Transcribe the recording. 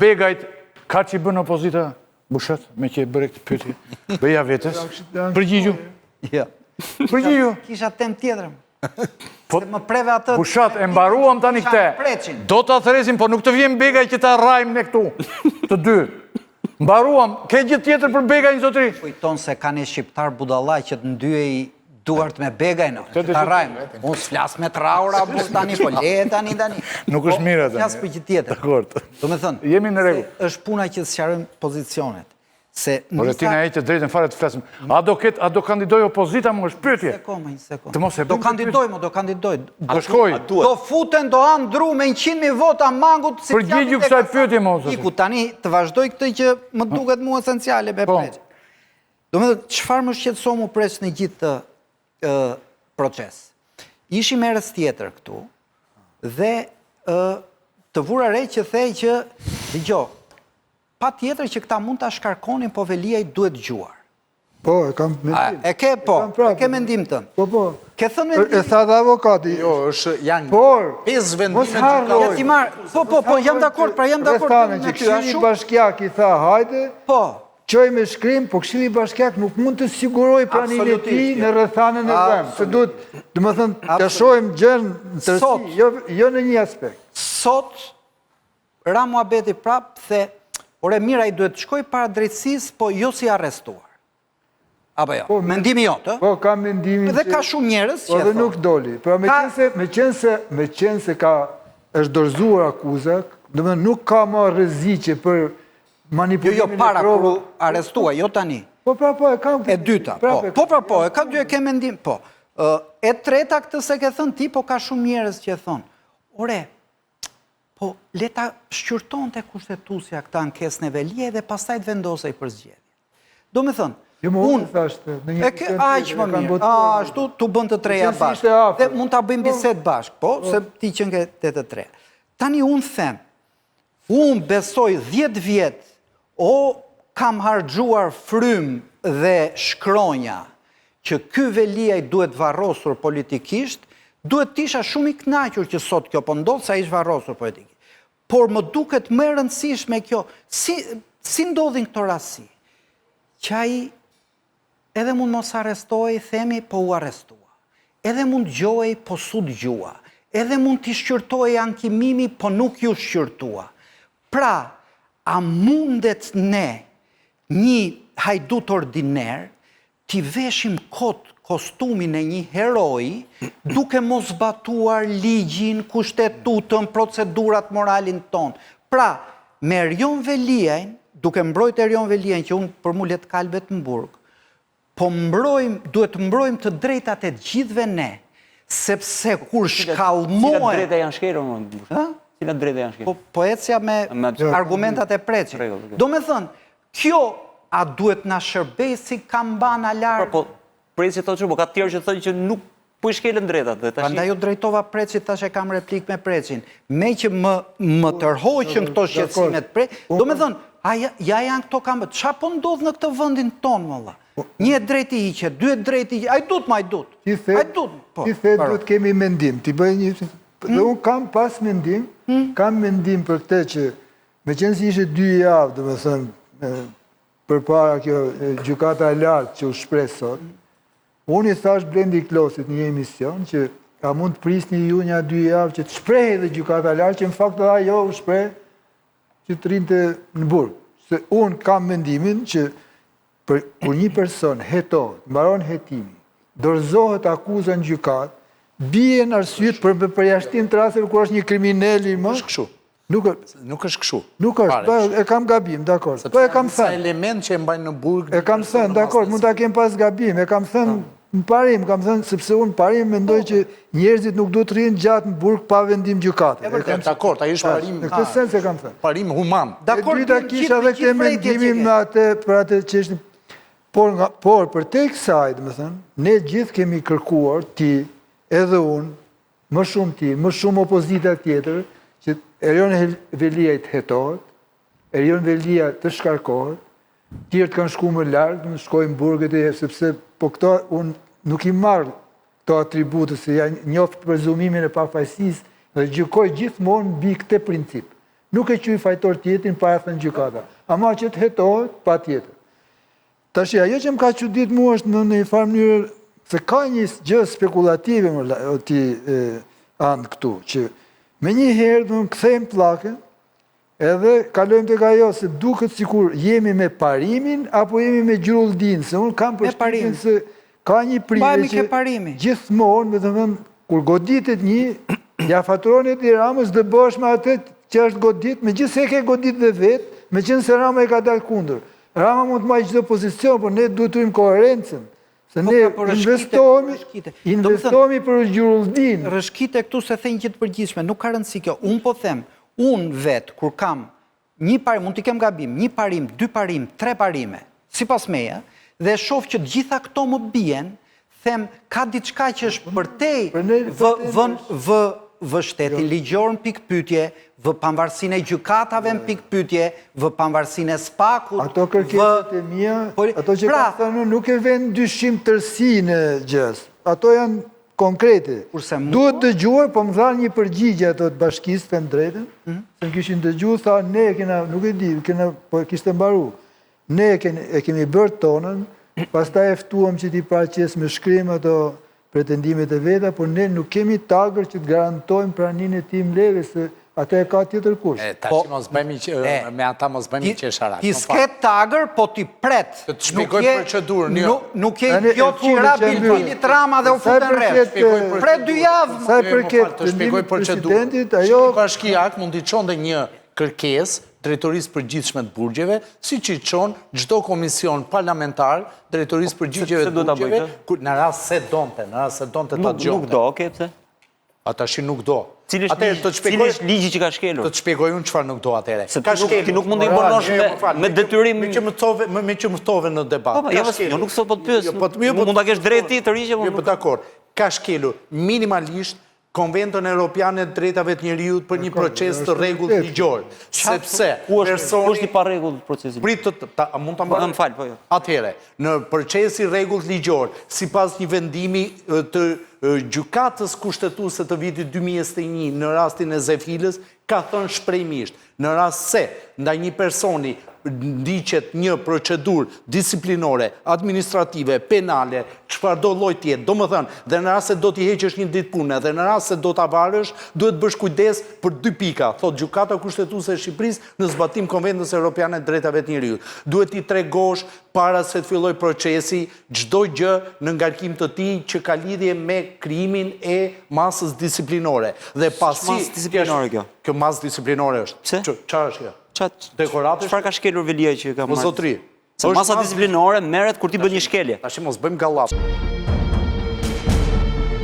Begajt, ka që i bënë opozita, Bushat, me që i bërë këtë pyetje, bëja vetës, përgjigju. Përgjigju. Kisha tem tjetërëm. Se më preve atë... Bushat, e mbaruam tani këte. Do të atëresim, po nuk të vjen Begaj që ta rajmë në këtu, të dy. Mbaruam, ke gjithë tjetër për Begaj në zotëri? Kujton se ka një shqiptar budallaj që të ndyje i duart me Begaj në, që ta rajmë. Unë s'flas me traura, bus tani, po leje tani. Nuk është mira tani. Flas për gjithë tjetër. Dakord. Do me thënë, jemi në rregull. është puna që të sqarojmë pozicionet. Por e tina e që drejtën fare të flasim. A do kandidoj opozita, më është pyetje? Sekond. Do kandidoj. Do shkoj. Do futen, do andru me 100.000 vota mangut. Përgjigju kësaj pyetje, mos. Iku, tani të vazhdoj këtë që më duket mua esenciale me preç. Do me dhe, çfarë më shqetëso mu preç në gjithë të proces? Ishim erës tjetër këtu dhe të vura re që thej që, dëgjoj, pa tjetër që këta mund të shkarkonin, po Velia i duhet gjuar. Po, e kam mendim. E ke mendim tënë. Po. Ke thënë mendim. E tha dhe avokati. Jo, është janë... Por, pes vendime mos harroj. Po, jam dakord, pra jam dakord. Rethane që Këshilli Bashkiak i tha, hajde, qoj me shkrim, po Këshilli Bashkiak nuk mund të siguroj pranin e ti në rrethanën e vend. Se duhet, dhe më thënë, të shojmë gjënë në tërsi, jo në një aspekt. Sot, Ramu Abeti prap, the, ore mira i duhet të shkoj para drejtësisë, po jo si arrestuar. Apo jo, mendimi jotë. Po, ka mendimin që... Dhe ka shumë njerëz që e thonë. Po, dhe nuk doli. Pra, me qenë se ka është dorëzuar akuzak, dhe me nuk ka ma rreziqe për manipulimin e provë. Jo, para kërë arrestua, jo tani. Po, e kam... E dyta, po, e ka dy e ke mendim, po. E treta këtë se ke thënë ti, po ka shumë njerëz që e thonë. Ore, po, leta shqyrton të kushtetusja këta ankesën e Velie dhe pastaj të vendosej për zgjedhje. Do me thënë, unë, aqë më mirë, ashtu të bënd të treja bashkë, dhe mund të bëjmë biset bashkë, po, se ti që nge të tre. Tani unë them, unë besoj 10 vjetë, o kam hargjuar frym dhe shkronja, që ky Velia i duhet varrosur politikisht, duhet tisha shumë i knaqur që sot kjo po ndodhë sa ish varrosur politikisht. Por më duket më e rëndësishme kjo, si ndodhin këto rasti, që ai edhe mund mos arrestoj, themi, po u arrestua. Edhe mund gjoj, po su dëgjua. Edhe mund t'i shqyrtoj ankimimi, po nuk ju shqyrtua. Pra, a mundet ne, një hajdut ordiner, t'i veshim kostumin e një heroi, duke mos batuar ligjin, kushtetutën, procedurat moralin tonë. Pra, me Erjon Veliajn, duke mbrojt Erjon Veliajn, që unë për mu let kalbet në burg, po duhet mbrojmë të drejtat e gjithve ne, sepse kur shkallmohen... Cilat drejta janë shkerë, cilat drejta janë shkerë? Po ecja me argumentat e preqit. Do me thënë, kjo a duhet na shërbej si kambana largë? Preci thotë që, po ka të tjerë që thotë që nuk po i shkelën drejtat. Prandaj ju drejtova Precit, tash e kam replik me Precin. Me që më tërhoqën këto shqetësimet do me thënë, ja janë këto kambët, qa po ndodhë në këtë vëndin tonë, mëlla? Një drejti i që, 2 drejti i që, ajdut ma ajdut. Ti the duhet kemi mendim, ti bëj një... Dhe unë kam pas mendim, kam mendim për këte që, me qenë si ishe 2 javë, dhe me thënë, për para kjo gjykata e lartë që u shpresë sot, unë i thash Blendi Klosit një emision që a mund të prisni ju një 2 javë që të shprehej dhe gjykata e lartë, që në fakt dhe ajo u shpreh që të rinte në burg. Se unë kam mendimin që kur një person hetohet, mbaron hetimi, dorëzohet akuza në gjykat, bie në arsyet për përjashtim të rasteve kur është një kriminal i më. Është kështu. Nuk është kështu. Nuk është, e kam gabim, dakord. Po e kam thënë. Sa element që e mbajnë në burg. E kam thënë, dakord, mund ta kem pas gabim. E kam thënë në parim, kam thënë sepse unë parim mendoj që njerëzit nuk duhet të rrinë gjatë në burg pa vendim gjykate. Dakord, ai është parim. Në këtë sens e kam thënë. Parim human. E dyta kisha edhe këtë mendimin me atë për atë çështje. Por për te kësaj, domethënë, ne gjithë kemi kërkuar ti, edhe unë, më shumë ti, më shumë opozita tjetër, që Erjon Velia të hetohet, Erjon Velia të shkarkohet, tjertë kanë shku më largë, në shkojnë burget e sepse, po këto, unë nuk i marrë këto atributës, se janë njoftë prezumimin e pafajësisë, dhe gjykoj gjithmonë mbi këtë princip. nuk e quaj fajtor tjetrin para thënë gjykata. Ama që të hetohet, pa tjetër. Tash ajo që më ka çudit mua është në një farë mënyrë se ka një gjë spekulative ti anë këtu, që me një herë do të kthejmë pllakën, edhe kalojmë tek ajo se duket sikur jemi me parimin apo jemi me gjyrulldinë, se unë kam përshtypjen se ka një pritje që gjithmonë, me të thënë, kur goditet një, ja faturon Edi Ramës dhe bësh me atë që është godit, me gjithë se ke godit dhe vetë, me qenë se Rama e ka dalë kundër. Rama mund të majhë çdo pozicion, por ne duhet të ujmë koherencën. Se ne investohemi për gjyrulldinë. Rëshkite këtu se thënë që të përgjithshme, nuk ka rëndësi kjo. Unë po them, unë vetë, kur kam një parim, mund t'i kem gabim, një parim, 2 parim, 3 parime, sipas meje, dhe shoh që gjitha këto më bien, them, ka diçka që është përtej vë shtetin ligjor në pikë pyetje, vë pavarësinë e gjykatave në pikë pyetje, vë pavarësinë e SPAK-ut. Ato kërkesat e mia, ato që ka thënë nuk e vën dyshim tërsinë e gjës. Ato janë konkrete. Duhet dëgjuar, po më dhanë një përgjigje ato të bashkisë, them drejtën, se në kishin dëgjuar, tha, ne kena, nuk e di, po kishte mbaru. Ne e kemi bërë tonën, pastaj e ftuam që ti paraqes me shkrim ato pretendimet e veta, por ne nuk kemi tagër që të garantojmë praninë e tij mbledhjes, se atë e ka tjetër kush. Tash mos bëjmë me ata mos bëjmë qesharak. Ti s'ke tagër, po ti pret. Të shpjegoj procedurën, jo. Nuk e idiot që ra Bilbilit Rama dhe u futën rreth. Pret 2 javë. Sa e përket të shpjegoj procedurën. Bashkia mund t'i çonte një kërkesë Drejtorisë Përgjithshme të Burgjeve, siç i çon çdo komision parlamentar Drejtorisë Përgjithshme të Burgjeve, në rast se donte ta dëgjonte. Nuk do, ke pse? Atashi nuk do. Cili është ligji që ka shkelur? Të të shpjegoj unë çfarë nuk do atëre. Ti nuk mund të imponosh me detyrim. Me që më ftove në debat. Jo, nuk sot po të pyes. Mund ta kesh drejt ti të riqe. Jo, po dakor. Ka shkelur minimalisht Konventën Europiane të Drejtave të Njeriut për një proces të rregullt ligjor. Sepse personi është i pa rregull procesi. Mund ta mbaroj. Më fal, po jo. Atëherë, në procesi rregullt ligjor, sipas një vendimi të gjykatës kushtetuese të vitit 2021 në rastin e Zefilës, ka thënë shprehmisht, në rast se ndaj një personi ndiqet një procedurë disiplinore, administrative, penale, çfarëdo lloj tjetër, domethënë, dhe në rast se do t'i heqësh një ditë pune, dhe në rast se do ta varësh, duhet bësh kujdes për 2 pika, thot Gjykata Kushtetuese e Shqipërisë në zbatim Konventës Europiane të Drejtave të Njeriut. Duhet t'i tregosh para se të filloj procesi çdo gjë në ngarkim të tij që ka lidhje me krimin e masës disiplinore. Dhe pasi masë disiplinore kjo? Kjo masë disiplinore është. Pse? Çfarë është kjo? Çfarë ka shkelur Velia që ka marrë? Po zotri. Se masa disiplinore merret kur ti bën një shkelje. Tash mos bëjmë gallap.